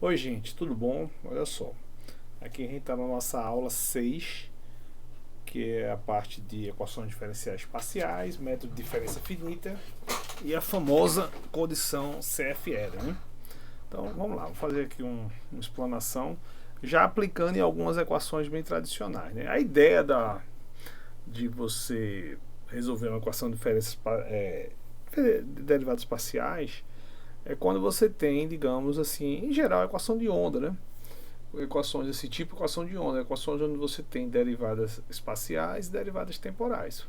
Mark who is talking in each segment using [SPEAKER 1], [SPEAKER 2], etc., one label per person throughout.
[SPEAKER 1] Oi gente, tudo bom? Olha só, aqui a gente está na nossa aula 6, que é a parte de equações diferenciais parciais, método de diferença finita e a famosa condição CFR, né? Então vamos lá, vou fazer aqui uma explanação, já aplicando em algumas equações bem tradicionais, né? A ideia de você resolver uma equação de de derivadas parciais é quando você tem, digamos assim, em geral, a equação de onda, né? Equações desse tipo, equação de onda, equações onde você tem derivadas espaciais e derivadas temporais.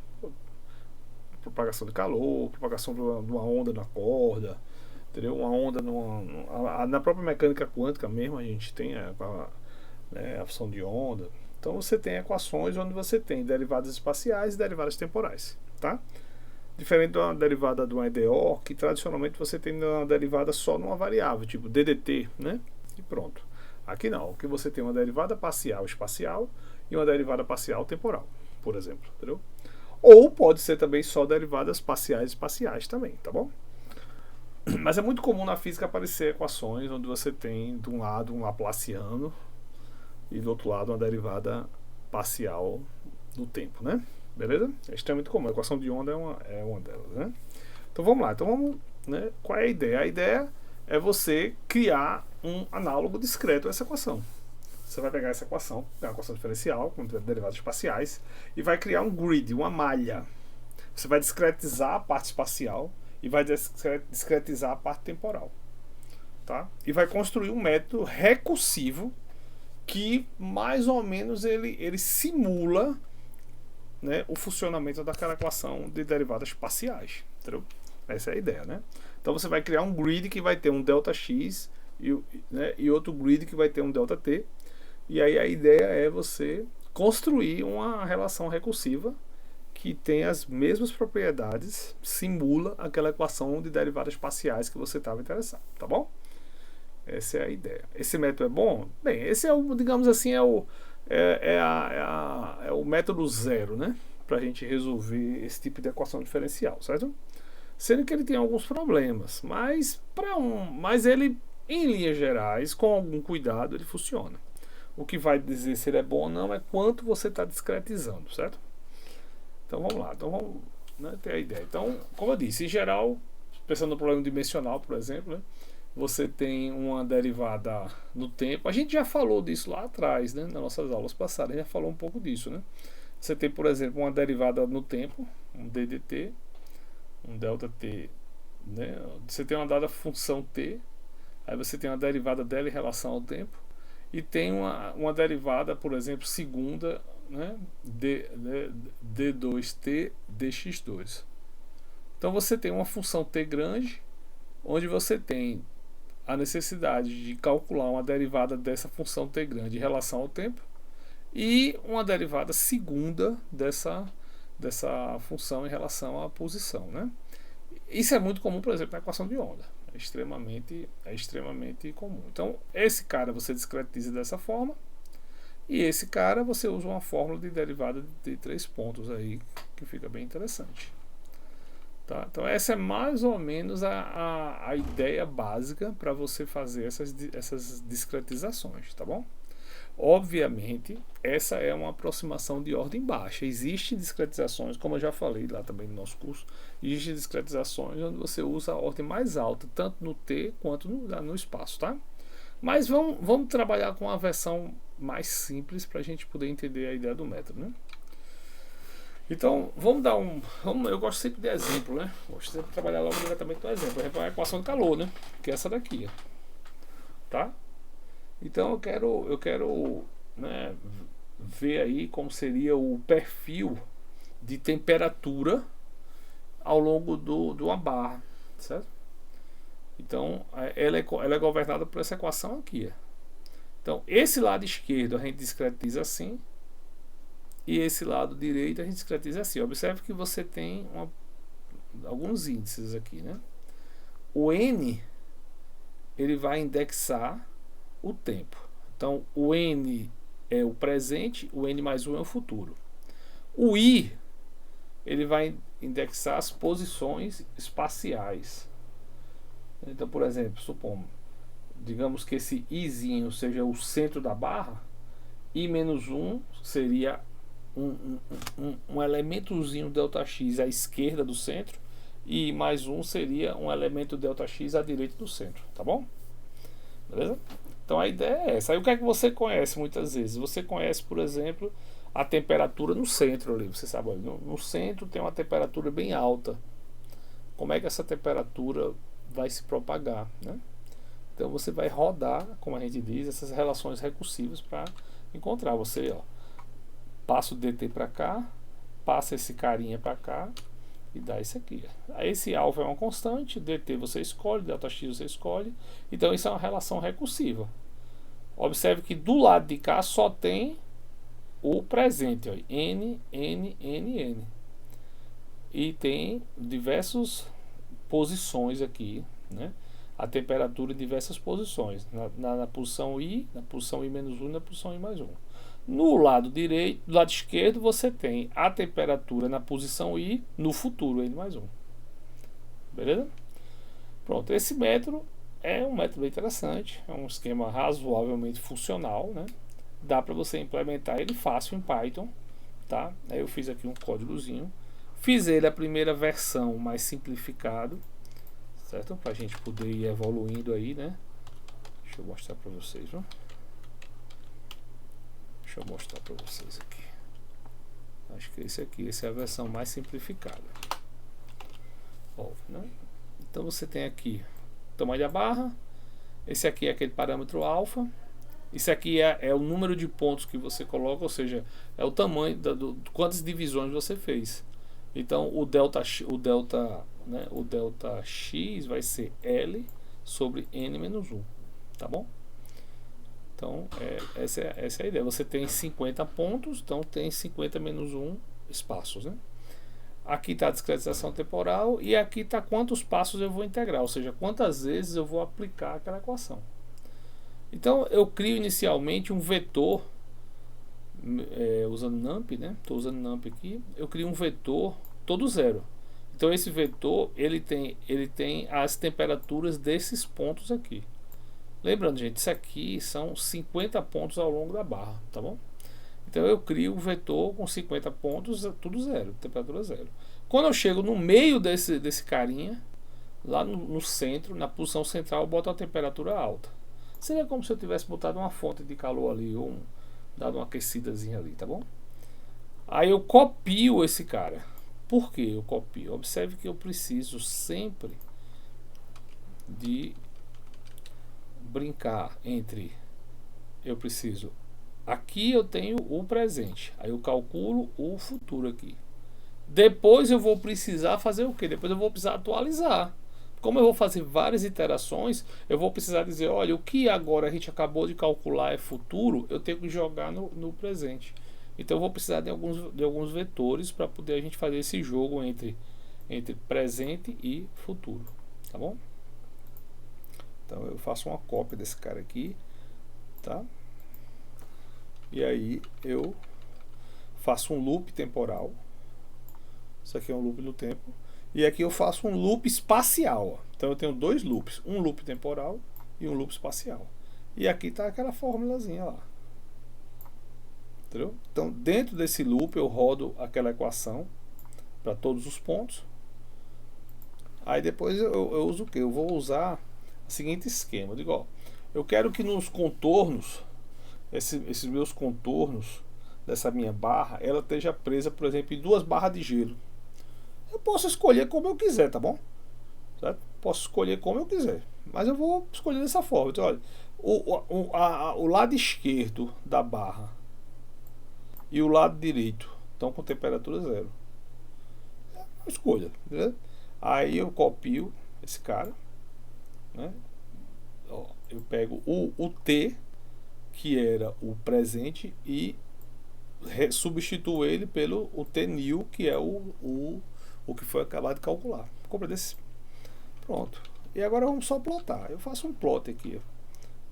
[SPEAKER 1] Propagação de calor, propagação de uma onda na corda, entendeu? Uma onda na própria mecânica quântica mesmo, a gente tem a função de onda. Então você tem equações onde você tem derivadas espaciais e derivadas temporais, tá? Diferente de uma derivada do EDO, que tradicionalmente você tem uma derivada só numa variável, tipo DDT, né? E pronto. Aqui não, aqui você tem uma derivada parcial espacial e uma derivada parcial temporal, por exemplo, entendeu? Ou pode ser também só derivadas parciais espaciais também, tá bom? Mas é muito comum na física aparecer equações onde você tem de um lado um laplaciano e do outro lado uma derivada parcial no tempo, né? Beleza? Isso é muito comum. A equação de onda é uma delas, né? Então vamos lá. Então vamos, né? Qual é a ideia? A ideia é você criar um análogo discreto a essa equação. Você vai pegar essa equação, é uma equação diferencial com derivadas espaciais, e vai criar um grid, uma malha. Você vai discretizar a parte espacial e vai discretizar a parte temporal, tá? E vai construir um método recursivo que mais ou menos ele simula, né, o funcionamento daquela equação de derivadas parciais, entendeu? Essa é a ideia, né? Então você vai criar um grid que vai ter um ΔX e outro grid que vai ter um ΔT. E aí a ideia é você construir uma relação recursiva que tem as mesmas propriedades, simula aquela equação de derivadas parciais que você estava interessado, tá bom? Essa é a ideia. Esse método é bom? Bem, esse é o, digamos assim, é o método zero, né? Para a gente resolver esse tipo de equação diferencial, certo? Sendo que ele tem alguns problemas, mas ele, em linhas gerais, com algum cuidado, ele funciona. O que vai dizer se ele é bom ou não é quanto você está discretizando, certo? Então vamos lá, então vamos, né, ter a ideia. Então, como eu disse, em geral, pensando no problema dimensional, por exemplo, né, você tem uma derivada no tempo. A gente já falou disso lá atrás, né, nas nossas aulas passadas, a gente já falou um pouco disso, né? Você tem, por exemplo, uma derivada no tempo, um DDT, um ΔT, né? Você tem uma dada função t, aí você tem uma derivada dela em relação ao tempo, e tem uma derivada, por exemplo, segunda, né? D2t dx2. Então você tem uma função t grande, onde você tem a necessidade de calcular uma derivada dessa função t grande em relação ao tempo e uma derivada segunda dessa função em relação à posição, né? Isso é muito comum, por exemplo, na equação de onda. É extremamente comum. Então, esse cara você discretiza dessa forma, e esse cara você usa uma fórmula de derivada de 3 pontos aí, que fica bem interessante. Tá? Então, essa é mais ou menos a ideia básica para você fazer essas discretizações, tá bom? Obviamente, essa é uma aproximação de ordem baixa. Existem discretizações, como eu já falei lá também no nosso curso, existem discretizações onde você usa a ordem mais alta, tanto no T quanto no espaço, tá? Mas vamos trabalhar com a versão mais simples para a gente poder entender a ideia do método, né? Então, eu gosto sempre de exemplo, né? Gosto sempre de trabalhar logo diretamente no exemplo. Por exemplo, a equação de calor, né? Que é essa daqui, tá? Então eu quero, né, ver aí como seria o perfil de temperatura ao longo de uma barra, certo? Então ela é governada por essa equação aqui. Então esse lado esquerdo a gente discretiza assim e esse lado direito a gente discretiza assim. Observe que você tem alguns índices aqui, né? O n ele vai indexar o tempo. Então, o n é o presente, o n mais 1 é o futuro. O i, ele vai indexar as posições espaciais. Então, por exemplo, supomos, digamos que esse izinho seja o centro da barra, i menos 1 seria um elementozinho ΔX à esquerda do centro, e mais 1 seria um elemento ΔX à direita do centro, tá bom? Beleza? Então a ideia é essa. Aí o que é que você conhece muitas vezes? Você conhece, por exemplo, a temperatura no centro ali. Você sabe, no centro tem uma temperatura bem alta. Como é que essa temperatura vai se propagar, né? Então você vai rodar, como a gente diz, essas relações recursivas para encontrar. Você, ó, passa o dt para cá, passa esse carinha para cá e dá isso aqui. Aí esse alfa é uma constante, dt você escolhe, ΔX você escolhe. Então isso é uma relação recursiva. Observe que do lado de cá só tem o presente, ó, n, n, n, n. E tem diversas posições aqui, né? A temperatura em diversas posições, na posição I, na posição I menos 1 e na posição I mais 1. No lado direito, do lado esquerdo, você tem a temperatura na posição I, no futuro, N mais 1. Beleza? Pronto, esse método é um método interessante, é um esquema razoavelmente funcional, né? Dá para você implementar ele fácil em Python, tá? Aí eu fiz aqui um códigozinho, fiz ele a primeira versão mais simplificado, certo? Para a gente poder ir evoluindo aí, né? Deixa eu mostrar para vocês, viu? Deixa eu mostrar para vocês aqui. Acho que esse aqui, essa é a versão mais simplificada. Ó, né? Então você tem aqui o tamanho da barra, esse aqui é aquele parâmetro alfa, isso aqui é o número de pontos que você coloca, ou seja, é o tamanho quantas divisões você fez. Então o delta x vai ser L sobre N menos 1, tá bom? Então essa é a ideia. Você tem 50 pontos, então tem 50 menos 1 espaços, né? Aqui está a discretização temporal e aqui está quantos passos eu vou integrar, ou seja, quantas vezes eu vou aplicar aquela equação. Então eu crio inicialmente um vetor, usando NumPy, né? Estou usando NumPy aqui. Eu crio um vetor todo zero. Então esse vetor ele tem as temperaturas desses pontos aqui. Lembrando, gente, isso aqui são 50 pontos ao longo da barra, tá bom? Então eu crio um vetor com 50 pontos, tudo zero, temperatura zero. Quando eu chego no meio desse carinha, lá no centro, na posição central, eu boto a temperatura alta. Seria como se eu tivesse botado uma fonte de calor ali, ou dado uma aquecidazinha ali, tá bom? Aí eu copio esse cara. Por que eu copio? Observe que eu preciso sempre de brincar entre, eu preciso, aqui eu tenho o presente, aí eu calculo o futuro aqui. Depois eu vou precisar fazer o que? Depois eu vou precisar atualizar. Como eu vou fazer várias iterações, eu vou precisar dizer, olha, o que agora a gente acabou de calcular é futuro, eu tenho que jogar no presente. Então eu vou precisar de alguns vetores para poder a gente fazer esse jogo entre presente e futuro, tá bom? Então eu faço uma cópia desse cara aqui, tá? E aí eu faço um loop temporal. Isso aqui é um loop no tempo. E aqui eu faço um loop espacial. Ó. Então eu tenho dois loops, um loop temporal e um loop espacial. E aqui está aquela formulazinha lá. Entendeu? Então dentro desse loop eu rodo aquela equação para todos os pontos. Aí depois eu uso o que? Eu vou usar o seguinte esquema. Eu digo, ó, eu quero que nos contornos, esses meus contornos dessa minha barra, ela esteja presa, por exemplo, em duas barras de gelo. Eu posso escolher como eu quiser, tá bom? Certo? Posso escolher como eu quiser, mas eu vou escolher dessa forma. Então, olha, o lado esquerdo da barra e o lado direito estão com temperatura zero. É uma escolha, beleza? Aí eu copio esse cara, né? Ó, eu pego o T, que era o presente, e substituo ele pelo o T new, que é o que foi acabado de calcular. Compreendesse? Pronto. E agora vamos só plotar. Eu faço um plot aqui.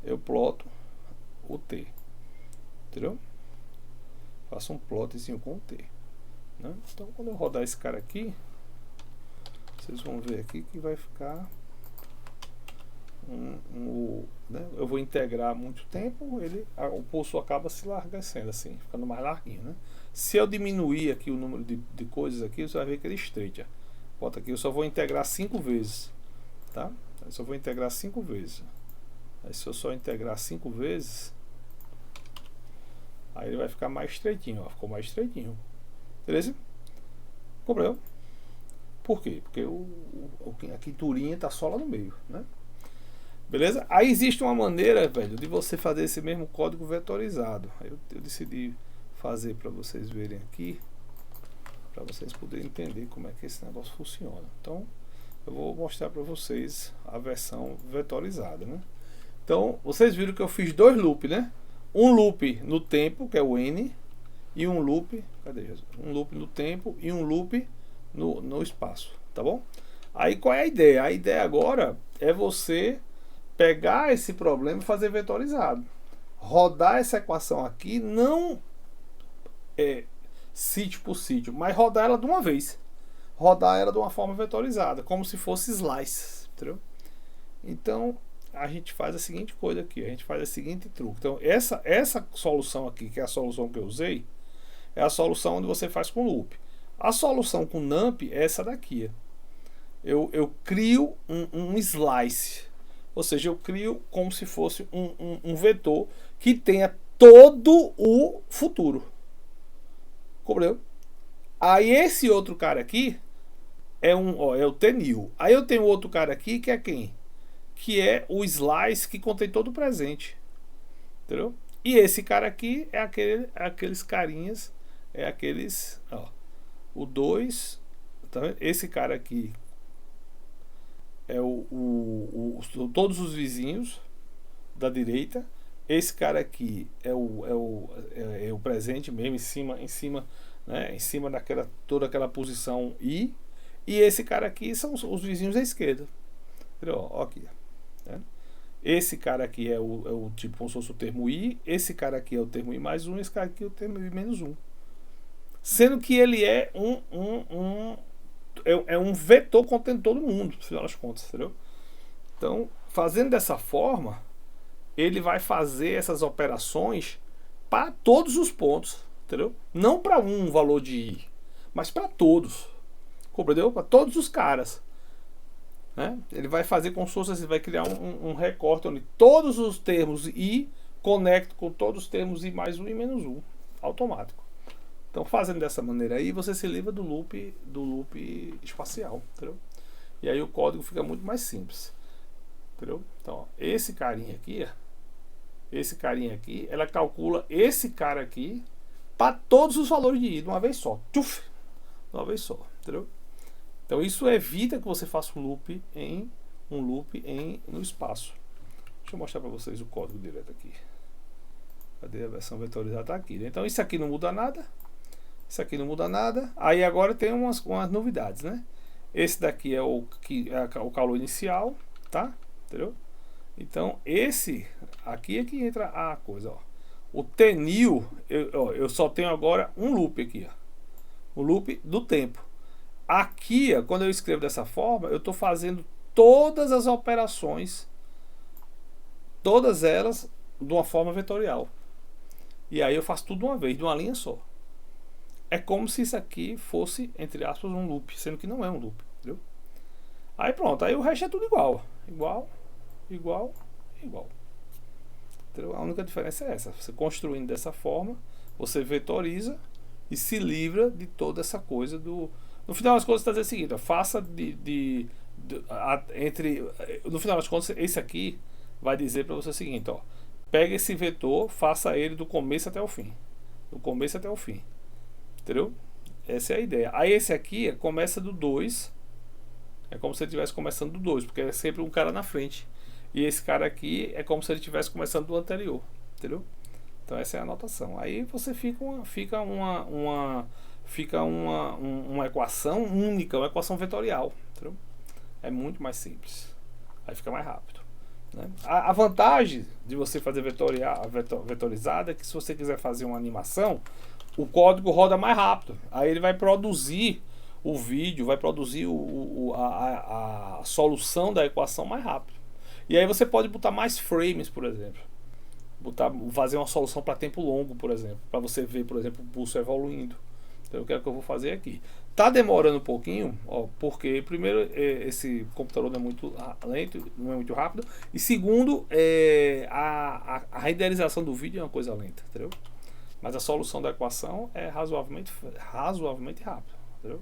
[SPEAKER 1] Eu ploto o T. Entendeu? Faço um plotzinho com o T. Né? Então quando eu rodar esse cara aqui, vocês vão ver aqui que vai ficar né? vou integrar muito tempo, o pulso acaba se largando assim, ficando mais larguinho, né? Se eu diminuir aqui o número de coisas aqui, você vai ver que ele estreita. Bota aqui, eu só vou integrar 5 vezes, tá? Eu só vou integrar 5 vezes. Aí se eu só integrar 5 vezes, aí ele vai ficar mais estreitinho, ó. Ficou mais estreitinho. Beleza? Compreendeu? Por quê? Porque a quinturinha tá só lá no meio, né? Beleza? Aí existe uma maneira, velho, de você fazer esse mesmo código vetorizado. Aí eu decidi fazer para vocês verem aqui, para vocês poderem entender como é que esse negócio funciona. Então, eu vou mostrar para vocês a versão vetorizada, né? Então, vocês viram que eu fiz 2 loops, né? Um loop no tempo, que é o N, e um loop, cadê Jesus? Um loop no tempo e um loop no espaço, tá bom? Aí qual é a ideia? A ideia agora é você pegar esse problema e fazer vetorizado. Rodar essa equação aqui, não sítio por sítio, mas rodar ela de uma vez. Rodar ela de uma forma vetorizada, como se fosse slice, entendeu? Então, a gente faz a seguinte coisa aqui, a gente faz a seguinte truque. Então, essa solução aqui, que é a solução que eu usei, é a solução onde você faz com loop. A solução com NumPy é essa daqui. Eu crio um slice, ou seja, eu crio como se fosse um vetor que tenha todo o futuro. Compreendeu? Aí esse outro cara aqui é o T-New. Aí eu tenho outro cara aqui que é quem? Que é o slice que contém todo o presente. Entendeu? E esse cara aqui é aqueles carinhas, é aqueles, ó, o 2, tá vendo? Esse cara aqui é todos os vizinhos da direita. Esse cara aqui é o presente mesmo, em cima, né, em cima daquela toda aquela posição I. E esse cara aqui são os vizinhos da esquerda. Entendeu? Ó, aqui, né? Esse cara aqui é o tipo como se fosse o termo I. Esse cara aqui é o termo I mais 1. Esse cara aqui é o termo I menos 1. Sendo que ele é um vetor contendo todo mundo, no final das contas, entendeu? Então, fazendo dessa forma, ele vai fazer essas operações para todos os pontos, entendeu? Não para um valor de I, mas para todos. Compreendeu? Para todos os caras. Né? Ele vai fazer como se fosse, ele vai criar um recorte onde todos os termos I conectam com todos os termos I mais 1 e menos 1. Automático. Então, fazendo dessa maneira aí, você se livra do loop espacial, entendeu? E aí o código fica muito mais simples, entendeu? Então, ó, esse carinha aqui, ela calcula esse cara aqui para todos os valores de I de uma vez só. Tchuf, de uma vez só, entendeu? Então, isso evita que você faça um loop no espaço. Deixa eu mostrar para vocês o código direto aqui. Cadê a versão vetorizada? Tá aqui, né? Então, isso aqui não muda nada. Isso aqui não muda nada. Aí agora tem umas novidades, né? Esse daqui é o calor inicial, tá? Entendeu? Então esse aqui é que entra a coisa, ó. O T-New, eu só tenho agora um loop aqui, ó. O loop do tempo. Aqui, ó, quando eu escrevo dessa forma, eu estou fazendo todas as operações, todas elas de uma forma vetorial. E aí eu faço tudo de uma vez, de uma linha só. É como se isso aqui fosse, entre aspas, um loop, sendo que não é um loop, entendeu? Aí pronto, aí o resto é tudo igual. Igual. Entendeu? A única diferença é essa. Você construindo dessa forma, você vetoriza e se livra de toda essa coisa do... No final das contas, está dizendo o seguinte, ó, faça no final das contas, esse aqui vai dizer para você o seguinte, ó, pega esse vetor, faça ele do começo até o fim. Do começo até o fim. Entendeu? Essa é a ideia. Aí esse aqui começa do 2. É como se ele estivesse começando do 2, porque é sempre um cara na frente. E esse cara aqui é como se ele estivesse começando do anterior. Entendeu? Então essa é a anotação. Aí você fica uma equação única, uma equação vetorial. Entendeu? É muito mais simples. Aí fica mais rápido. Né? A vantagem de você fazer vetorizada é que se você quiser fazer uma animação, o código roda mais rápido. Aí ele vai produzir o vídeo, vai produzir a solução da equação mais rápido. E aí você pode botar mais frames, por exemplo. Fazer uma solução para tempo longo, por exemplo, para você ver, por exemplo, o pulso evoluindo. Então eu quero que eu vou fazer aqui. Tá demorando um pouquinho, ó, porque primeiro esse computador não é muito lento, não é muito rápido, e segundo, a renderização do vídeo é uma coisa lenta, entendeu? Mas a solução da equação é razoavelmente rápida, entendeu?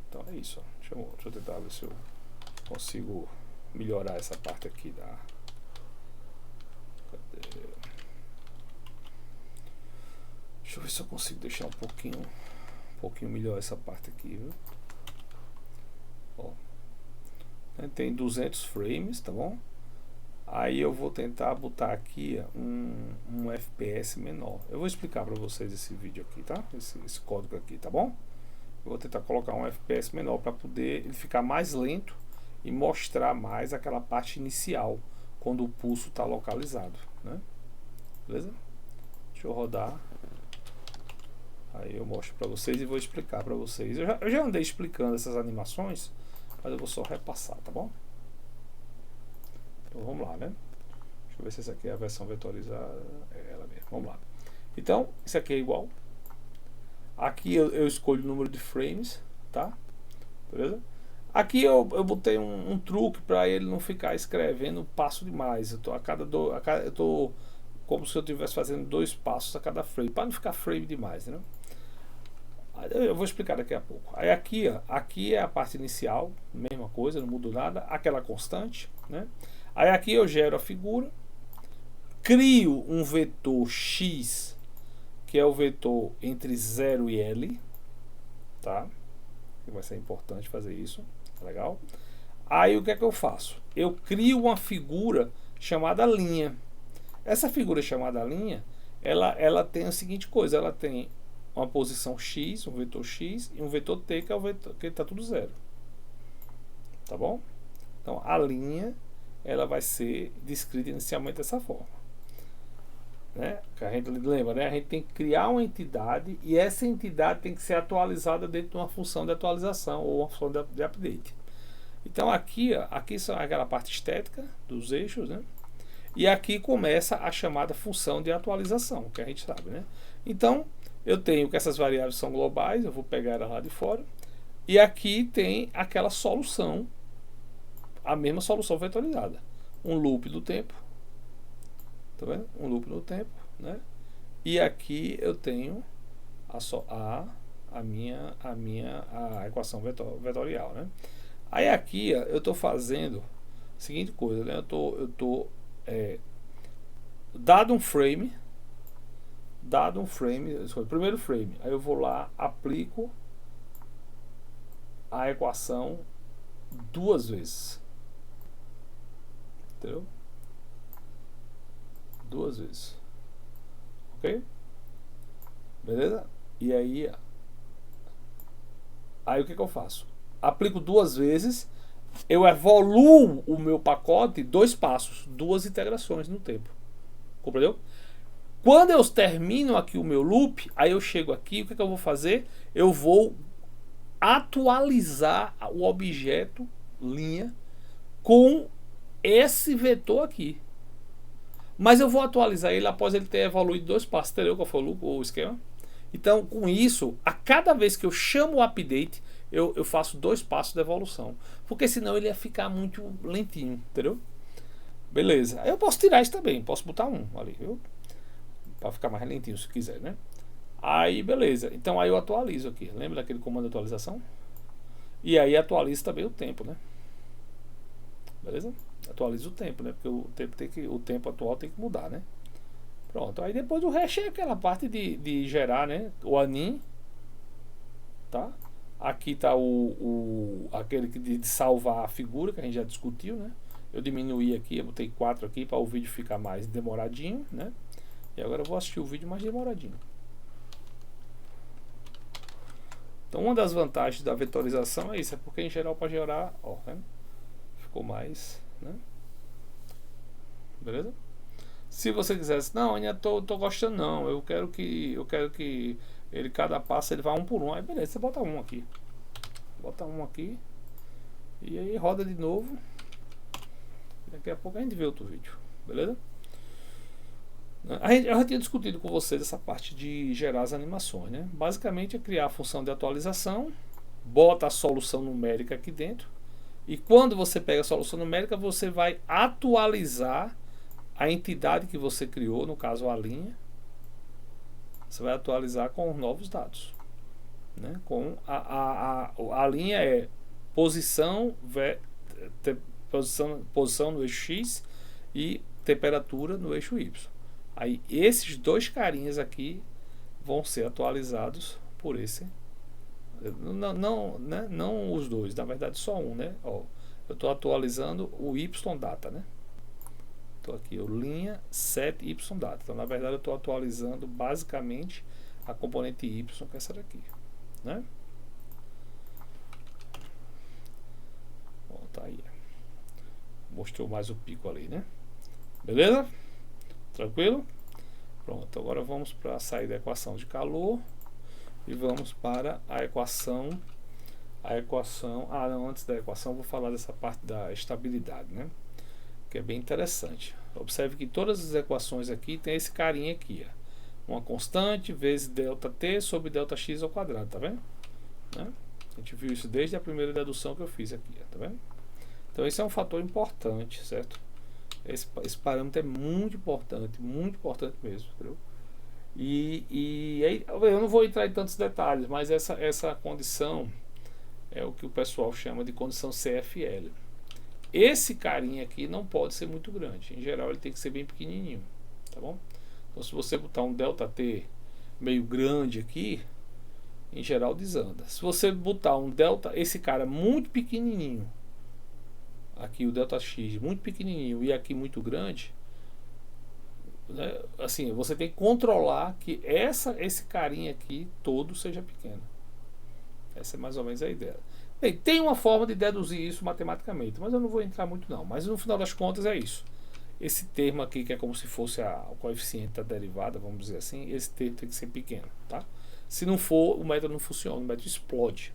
[SPEAKER 1] Então é isso. Ó. Deixa eu tentar ver se eu consigo melhorar essa parte aqui da. Cadê? Deixa eu ver se eu consigo deixar um pouquinho melhor essa parte aqui, viu? Ó, tem 200 frames, tá bom? Aí eu vou tentar botar aqui um FPS menor. Eu vou explicar para vocês esse vídeo aqui, tá? Esse código aqui, tá bom? Eu vou tentar colocar um FPS menor para poder ele ficar mais lento e mostrar mais aquela parte inicial quando o pulso está localizado, né? Beleza? Deixa eu rodar. Aí eu mostro para vocês e vou explicar para vocês. Eu já andei explicando essas animações, mas eu vou só repassar, tá bom? Então vamos lá, né? Deixa eu ver se essa aqui é a versão vetorizada. É ela mesmo. Vamos lá. Então, isso aqui é igual. Aqui eu escolho o número de frames, tá? Beleza? Aqui eu botei um truque para ele não ficar escrevendo passo demais. Eu tô como se eu estivesse fazendo 2 passos a cada frame, para não ficar frame demais, né? Eu vou explicar daqui a pouco. Aí aqui, ó, aqui é a parte inicial, mesma coisa, não mudo nada, aquela constante, né? Aí aqui eu gero a figura, crio um vetor x, que é o vetor entre 0 e L, tá? Que vai ser importante fazer isso, tá legal? Aí o que é que eu faço? Eu crio uma figura chamada linha. Essa figura chamada linha, ela tem a seguinte coisa, ela tem uma posição x, um vetor x, e um vetor t, que é o vetor que está tudo zero. Tá bom? Então a linha, ela vai ser descrita inicialmente dessa forma. Né? Que a gente lembra, né? A gente tem que criar uma entidade e essa entidade tem que ser atualizada dentro de uma função de atualização ou uma função de update. Então aqui, ó, aqui são aquela parte estética dos eixos, né? E aqui começa a chamada função de atualização, que a gente sabe, né? Então, eu tenho que essas variáveis são globais, eu vou pegar ela lá de fora. E aqui tem aquela solução, a mesma solução vetorizada. Um loop do tempo. Tá vendo? Um loop do tempo, né? E aqui eu tenho a equação vetorial, né? Aí aqui ó, eu estou fazendo a seguinte coisa, né? Eu tô dado um frame, primeiro frame, aí eu vou lá, aplico a equação 2 vezes, entendeu? 2 vezes, ok? Beleza? E aí o que eu faço? Aplico 2 vezes, eu evoluo o meu pacote 2 passos, 2 integrações no tempo. Compreendeu? Quando eu termino aqui o meu loop, aí eu chego aqui, o que eu vou fazer? Eu vou atualizar o objeto linha com esse vetor aqui. Mas eu vou atualizar ele após ele ter evoluído 2 passos. Entendeu qual foi o esquema? Então, com isso, a cada vez que eu chamo o update, eu faço 2 passos de evolução. Porque senão ele ia ficar muito lentinho, entendeu? Beleza. Aí eu posso tirar isso também. Posso botar um ali, viu? Para ficar mais lentinho se quiser, né? Aí, beleza. Então, aí eu atualizo aqui. Lembra daquele comando de atualização? E aí atualizo também o tempo, né? Beleza? Atualiza o tempo, né? Porque o tempo atual tem que mudar, né? Pronto. Aí depois o resto é aquela parte de gerar, né? O anim, tá? Aqui tá aquele de salvar a figura que a gente já discutiu, né? Eu diminuí aqui, eu botei 4 aqui para o vídeo ficar mais demoradinho, né? E agora eu vou assistir o vídeo mais demoradinho. Então uma das vantagens da vetorização é isso, é porque em geral pode gerar, ó, né? Ficou mais, né? Beleza? Se você quisesse, não, ainda tô gostando não, eu quero que ele cada passo ele vá um por um, aí beleza, você bota um aqui. Bota um aqui. E aí roda de novo. Daqui a pouco a gente vê outro vídeo, beleza? Eu já tinha discutido com vocês essa parte de gerar as animações, né? Basicamente é criar a função de atualização, bota a solução numérica aqui dentro, e quando você pega a solução numérica, você vai atualizar a entidade que você criou, no caso a linha, você vai atualizar com os novos dados, né? Com a linha é posição no eixo X e temperatura no eixo Y. Aí esses dois carinhas aqui vão ser atualizados por esse. Não os dois, na verdade só um, né? Ó, eu estou atualizando o Y data, né? Estou aqui, linha set Y data. Então na verdade eu estou atualizando basicamente a componente Y, que é essa daqui, né? Bom, tá aí. Mostrou mais o pico ali, né? Beleza? Tranquilo? Pronto, agora vamos para sair da equação de calor e vamos para a equação. Não, antes da equação vou falar dessa parte da estabilidade, né? Que é bem interessante. Observe que todas as equações aqui tem esse carinha aqui, ó. Uma constante vezes ΔT sobre ΔX ao quadrado, tá vendo? Né? A gente viu isso desde a primeira dedução que eu fiz aqui, ó, tá vendo? Então esse é um fator importante, certo? Esse parâmetro é muito importante mesmo, entendeu? E aí, eu não vou entrar em tantos detalhes, mas essa condição é o que o pessoal chama de condição CFL. Esse carinha aqui não pode ser muito grande, em geral ele tem que ser bem pequenininho, tá bom? Então se você botar um ΔT meio grande aqui, em geral desanda. Se você botar um delta, esse cara muito pequenininho, aqui o ΔX muito pequenininho e aqui muito grande, né? Assim, você tem que controlar que esse carinha aqui todo seja pequeno. Essa é mais ou menos a ideia. Bem, tem uma forma de deduzir isso matematicamente, mas eu não vou entrar muito não. Mas no final das contas é isso. Esse termo aqui, que é como se fosse o coeficiente da derivada, vamos dizer assim, esse termo tem que ser pequeno, tá? Se não for, o método não funciona, o método explode.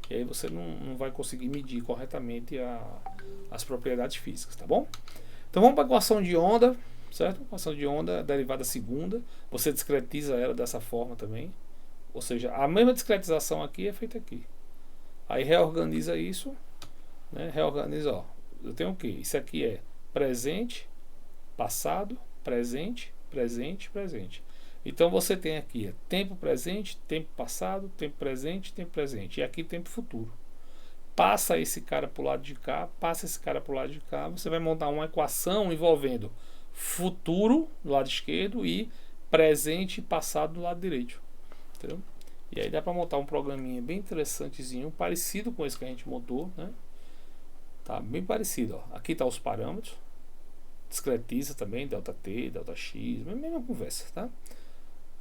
[SPEAKER 1] E aí você não vai conseguir medir corretamente as propriedades físicas, tá bom? Então vamos para a equação de onda, certo? A equação de onda, derivada segunda, você discretiza ela dessa forma também. Ou seja, a mesma discretização aqui é feita aqui. Aí reorganiza isso, né? Reorganiza, ó. Eu tenho o quê? Isso aqui é presente, passado, presente, presente, presente. Então você tem aqui tempo presente, tempo passado, tempo presente, tempo presente. E aqui tempo futuro. Passa esse cara para o lado de cá, passa esse cara para o lado de cá. Você vai montar uma equação envolvendo futuro do lado esquerdo e presente e passado do lado direito. Entendeu? E aí dá para montar um programinha bem interessantezinho, parecido com esse que a gente montou, né? Tá bem parecido, ó. Aqui tá os parâmetros. Discretiza também, ΔT, ΔX, mesma conversa, tá?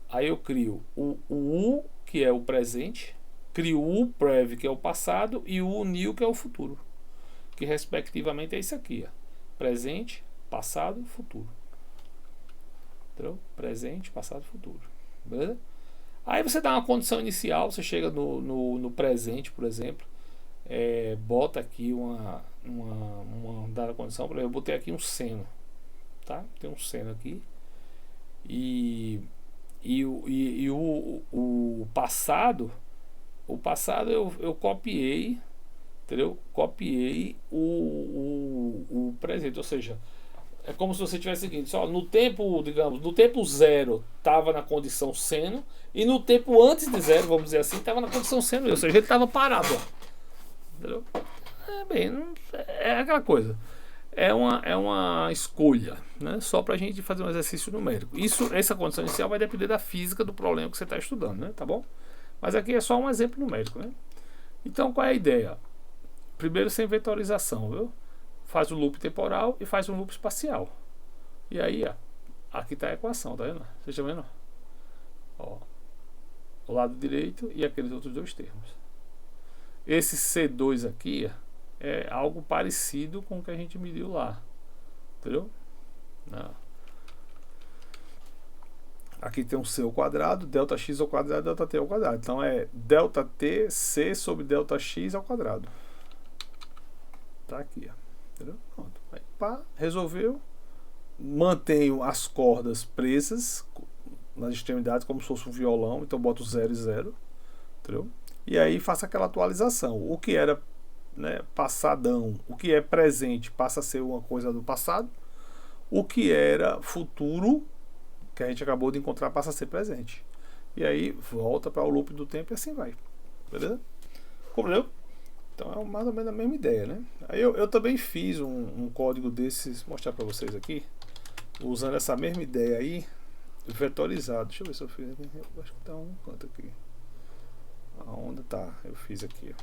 [SPEAKER 1] Aí eu crio o U, que é o presente, crio o UPREV, que é o passado, e o UNIL, que é o futuro, que respectivamente é isso aqui, ó. Presente, passado, futuro. Entendeu? Presente, passado, futuro. Beleza? Aí você dá uma condição inicial, você chega no presente, por exemplo, bota aqui uma dada condição, por exemplo, eu botei aqui um seno, tá? Tem um seno aqui, e o passado eu copiei, entendeu? Copiei o presente, ou seja, é como se você tivesse o seguinte, só no tempo, digamos, no tempo zero estava na condição seno, e no tempo antes de zero, vamos dizer assim, estava na condição seno, ou seja, ele estava parado, ó. Entendeu? É aquela coisa. É uma escolha, né? Só para a gente fazer um exercício numérico. Essa condição inicial vai depender da física do problema que você está estudando, né? Tá bom? Mas aqui é só um exemplo numérico, né? Então qual é a ideia? Primeiro sem vetorização, viu? Faz o loop temporal e faz um loop espacial. E aí, ó, aqui está a equação, tá vendo? Vocês estão vendo? Ó, o lado direito e aqueles outros dois termos. Esse C2 aqui é algo parecido com o que a gente mediu lá, entendeu? Não. Aqui tem um C ao quadrado, ΔX ao quadrado, ΔT ao quadrado. Então é ΔT C sobre ΔX ao quadrado. Tá aqui, ó. Entendeu? Pronto. Aí. pá, resolveu. Mantenho as cordas presas nas extremidades como se fosse um violão, então boto 0 e 0, entendeu? E aí faço aquela atualização. O que era, né, passadão, o que é presente passa a ser uma coisa do passado, o que era futuro, que a gente acabou de encontrar, passa a ser presente. E aí volta para o loop do tempo e assim vai. Beleza? Compreendeu? Então é mais ou menos a mesma ideia, né? Aí eu também fiz um código desses, vou mostrar para vocês aqui, usando essa mesma ideia aí, vetorizado. Deixa eu ver se eu fiz aqui. Eu acho que tá um canto aqui. A onda tá, eu fiz aqui.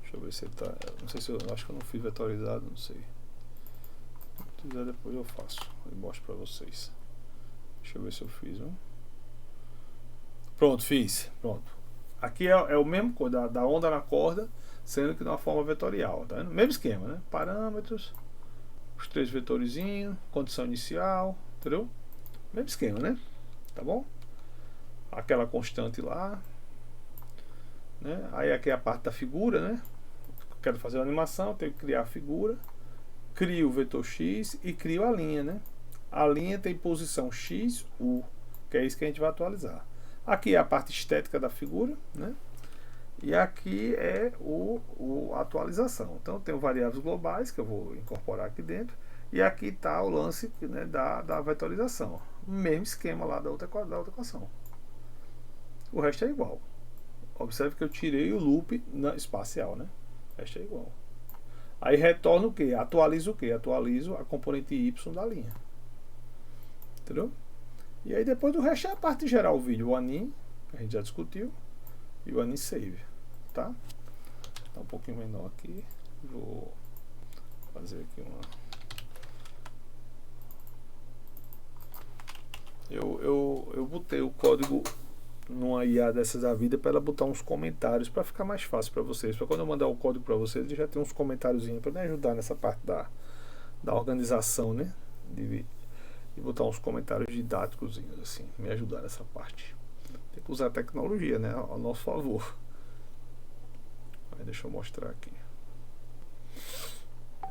[SPEAKER 1] Deixa eu ver se ele tá. Não sei se eu acho que eu não fiz vetorizado, não sei. Se quiser depois eu faço. Eu mostro pra vocês. Deixa eu ver se eu fiz, viu? Pronto, fiz. Pronto. Aqui é o mesmo coisa da onda na corda, sendo que de uma forma vetorial, tá vendo? Mesmo esquema, né? Parâmetros, os 3 vetorizinhos, condição inicial, entendeu? Mesmo esquema, né? Tá bom? Aquela constante lá, né? Aí aqui é a parte da figura, né? Quero fazer uma animação, tenho que criar a figura, crio o vetor X e crio a linha, né? A linha tem posição X, U, que é isso que a gente vai atualizar. Aqui é a parte estética da figura, né? E aqui é a atualização. Então eu tenho variáveis globais que eu vou incorporar aqui dentro. E aqui está o lance, né, da vetorização. Mesmo esquema lá da outra equação. O resto é igual. Observe que eu tirei o loop espacial, né? O resto é igual. Aí retorno o que? Atualizo o que? Atualizo a componente Y da linha. Entendeu? E aí depois do resto é a parte de gerar o vídeo. O anim, que a gente já discutiu. E o anim save. Tá? Tá um pouquinho menor aqui. Vou fazer aqui uma... Eu botei o código numa IA dessas da vida para ela botar uns comentários para ficar mais fácil para vocês. Para quando eu mandar o código para vocês, ele já tem uns comentáriozinhos para me ajudar nessa parte da organização, né? De botar uns comentários didáticos assim, me ajudar nessa parte. Tem que usar a tecnologia, né, ao nosso favor. Aí deixa eu mostrar aqui.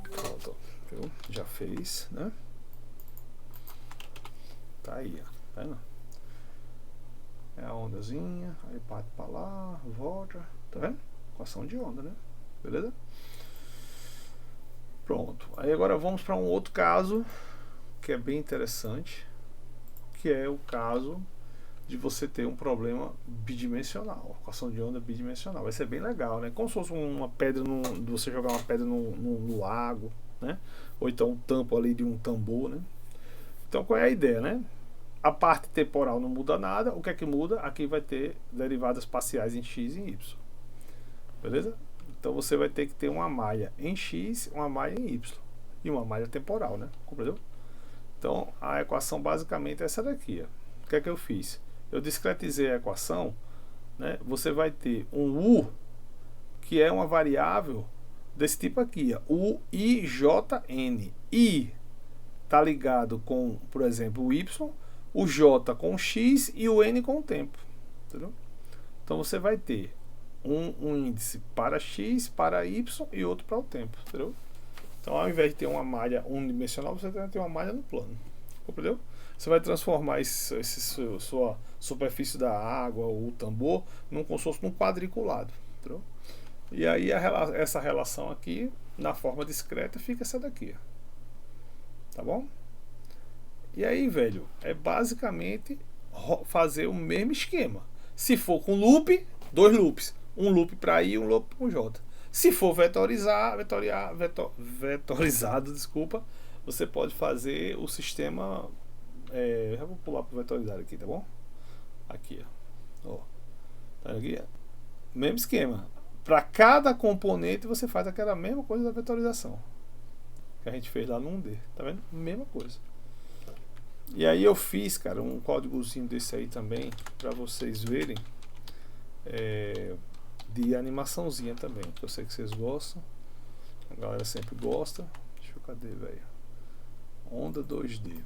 [SPEAKER 1] Pronto, viu? Já fez, né? Tá aí, ó. Tá vendo? É a ondazinha, aí parte pra lá, volta, tá vendo? Equação de onda, né? Beleza? Pronto. Aí agora vamos para um outro caso que é bem interessante, que é o caso de você ter um problema bidimensional, equação de onda bidimensional. Vai ser bem legal, né? Como se fosse uma pedra, você jogar uma pedra no lago, né? Ou então um tampo ali de um tambor, né? Então qual é a ideia, né? A parte temporal não muda nada. O que é que muda? Aqui vai ter derivadas parciais em x e em y. Beleza? Então você vai ter que ter uma malha em x, uma malha em y. E uma malha temporal, né? Compreendeu? Então a equação basicamente é essa daqui, ó. O que é que eu fiz? Eu discretizei a equação, né? Você vai ter um u, que é uma variável desse tipo aqui, ó, u i j n. I está ligado com, por exemplo, o y, o j com o x e o n com o tempo. Entendeu? Então você vai ter um índice para x, para y e outro para o tempo. Entendeu? Então ao invés de ter uma malha unidimensional, você vai ter uma malha no plano. Compreendeu? Você vai transformar sua superfície da água ou o tambor como se fosse num quadriculado. Entendeu? E aí essa relação aqui, na forma discreta, fica essa daqui. Tá bom? E aí, velho, é basicamente fazer o mesmo esquema. Se for com loop, 2 loops. Um loop para I e um loop para J. Se for vetorizado, desculpa, você pode fazer o sistema... eu vou pular para o vetorizado aqui, tá bom? Aqui, ó. Tá aqui? Mesmo esquema. Para cada componente você faz aquela mesma coisa da vetorização que a gente fez lá no 1D. Tá vendo? Mesma coisa. E aí eu fiz, cara, um códigozinho desse aí também para vocês verem, de animaçãozinha também, que eu sei que vocês gostam, a galera sempre gosta. Deixa eu, cadê, velho? Onda 2D.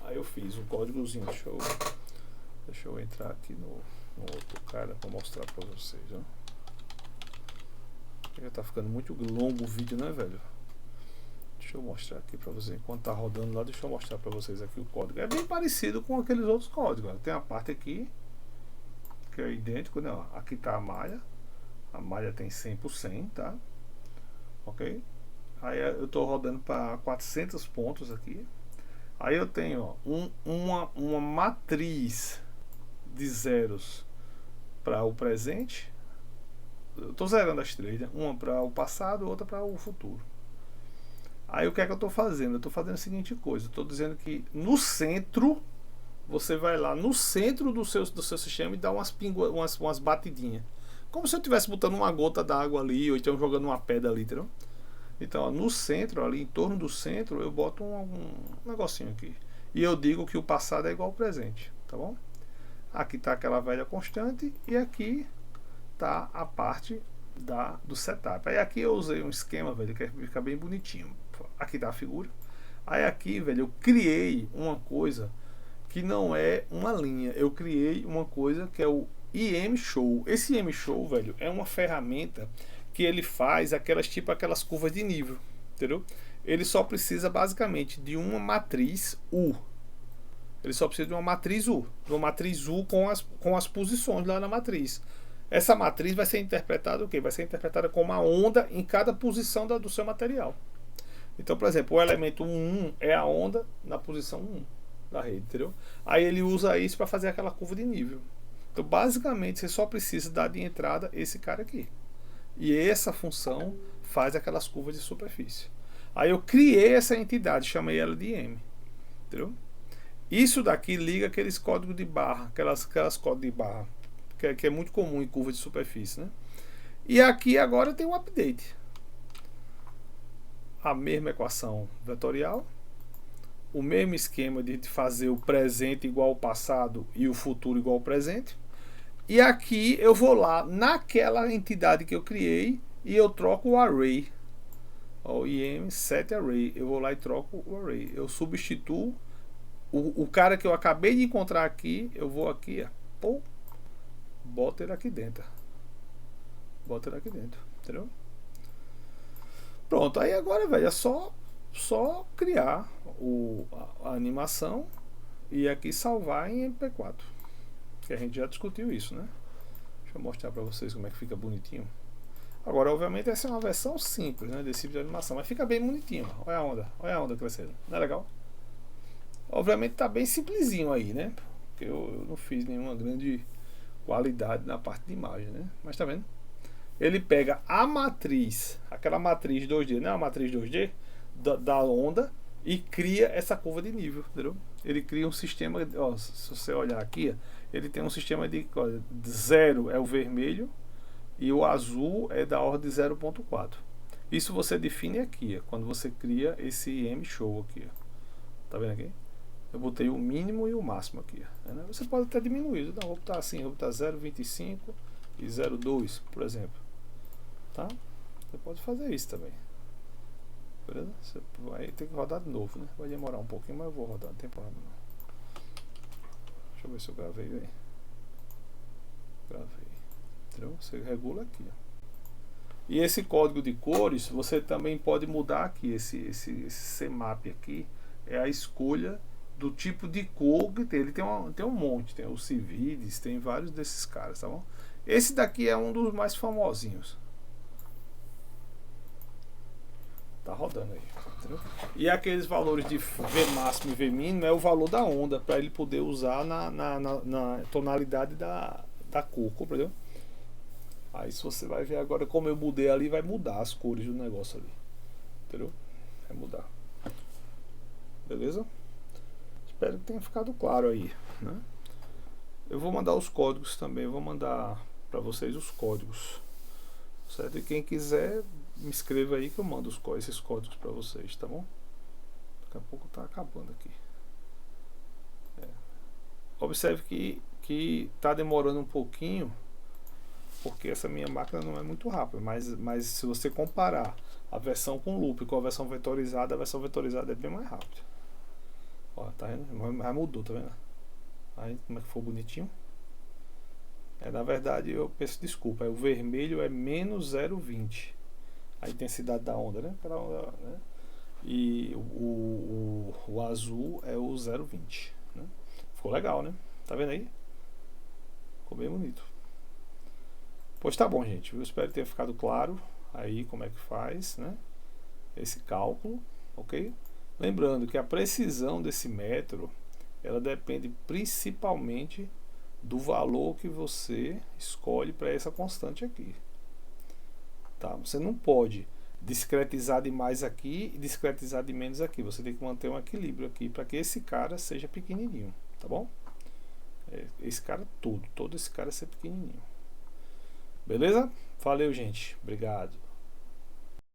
[SPEAKER 1] Aí eu fiz um códigozinho, deixa eu entrar aqui no outro cara para mostrar para vocês, ó. Já tá ficando muito longo o vídeo, né, velho? Deixa eu mostrar aqui para vocês. Enquanto tá rodando lá, deixa eu mostrar para vocês aqui o código. É bem parecido com aqueles outros códigos. Tem a parte aqui que é idêntico, né? Aqui tá a malha. A malha tem 100 por 100, tá? Ok? Aí eu tô rodando para 400 pontos aqui. Aí eu tenho ó, uma matriz de zeros para o presente. Eu tô zerando as três, né? Uma para o passado, outra para o futuro. Aí o que é que eu estou fazendo? Eu estou fazendo a seguinte coisa. Eu estou dizendo que no centro, você vai lá no centro do seu sistema e dá umas batidinhas. Como se eu estivesse botando uma gota d'água ali, ou então jogando uma pedra ali, entendeu? Então, ó, no centro, ali em torno do centro, eu boto um negocinho aqui. E eu digo que o passado é igual ao presente, tá bom? Aqui está aquela velha constante e aqui está a parte do setup. Aí aqui eu usei um esquema, velho, que fica bem bonitinho. Aqui tá a figura. Aí aqui, velho, eu criei uma coisa que não é uma linha. Eu criei uma coisa que é o IM Show. Esse IM Show, velho, é uma ferramenta que ele faz aquelas curvas de nível, entendeu? Ele só precisa basicamente de uma matriz U. Ele só precisa de uma matriz U, com as posições lá na matriz. Essa matriz vai ser interpretada o quê? Vai ser interpretada como uma onda em cada posição do seu material. Então, por exemplo, o elemento 1 é a onda na posição 1 da rede, entendeu? Aí ele usa isso para fazer aquela curva de nível. Então, basicamente, você só precisa dar de entrada esse cara aqui. E essa função faz aquelas curvas de superfície. Aí eu criei essa entidade, chamei ela de M. Entendeu? Isso daqui liga aqueles códigos de barra, aquelas códigos de barra, que é muito comum em curva de superfície, né? E aqui agora tem um update. A mesma equação vetorial, o mesmo esquema de fazer o presente igual ao passado e o futuro igual ao presente. E aqui eu vou lá naquela entidade que eu criei e eu troco o array. O IM set array. Eu vou lá e troco o array. Eu substituo o cara que eu acabei de encontrar aqui. Eu vou aqui, ó, boto ele aqui dentro. Boto ele aqui dentro, entendeu? Pronto, aí agora, velho, é só criar a animação e aqui salvar em MP4. Que a gente já discutiu isso, né? Deixa eu mostrar pra vocês como é que fica bonitinho. Agora, obviamente, essa é uma versão simples, né, desse vídeo de animação, mas fica bem bonitinho. Olha a onda crescendo. Não é legal? Obviamente tá bem simplesinho aí, né? Porque eu não fiz nenhuma grande qualidade na parte de imagem, né? Mas tá vendo? Ele pega a matriz, aquela matriz 2D, não é uma matriz 2D da onda, e cria essa curva de nível, entendeu? Ele cria um sistema, ó, se você olhar aqui, ele tem um sistema de 0 é o vermelho e o azul é da ordem de 0.4. Isso você define aqui, ó, quando você cria esse M show aqui, ó. Tá vendo aqui? Eu botei o mínimo e o máximo aqui, ó, né? Você pode até diminuir, não, vou botar assim, vou botar 0.25 e 0.2, por exemplo. Tá? Você pode fazer isso também. Beleza? Você vai ter que rodar de novo, né? Vai demorar um pouquinho, mas eu vou rodar, não tem problema não. Deixa eu ver se eu gravei aí. Gravei. Entendeu? Você regula aqui, ó. E esse código de cores você também pode mudar aqui. Esse CMap aqui é a escolha do tipo de cor que tem. Ele tem um monte, tem o Civides, tem vários desses caras, tá bom? Esse daqui é um dos mais famosinhos. Tá rodando aí, entendeu? E aqueles valores de V máximo e V mínimo é o valor da onda, para ele poder usar na tonalidade da cor, compreendeu? Aí se você vai ver agora como eu mudei ali, vai mudar as cores do negócio ali, entendeu? Vai mudar. Beleza? Espero que tenha ficado claro aí, né? Eu vou mandar os códigos também, eu vou mandar para vocês os códigos, certo? E quem quiser me escreva aí que eu mando esses códigos para vocês, tá bom? Daqui a pouco tá acabando aqui. Observe que tá demorando um pouquinho, porque essa minha máquina não é muito rápida, mas se você comparar a versão com loop com a versão vetorizada é bem mais rápida. Ó, tá vendo? Já mudou, tá vendo? Aí como é que foi bonitinho? Na verdade eu peço desculpa, o vermelho é menos 0,20 a intensidade da onda, né? Pela onda, né? e o azul é o 0,20, né? Ficou legal, né? Tá vendo aí? Ficou bem bonito. Pois tá bom, gente. Eu espero que tenha ficado claro aí como é que faz, né, esse cálculo, ok? Lembrando que a precisão desse metro, ela depende principalmente do valor que você escolhe para essa constante aqui, tá? Você não pode discretizar demais aqui e discretizar de menos aqui. Você tem que manter um equilíbrio aqui para que esse cara seja pequenininho, tá bom? Esse cara todo esse cara ser pequenininho. Beleza? Valeu, gente. Obrigado.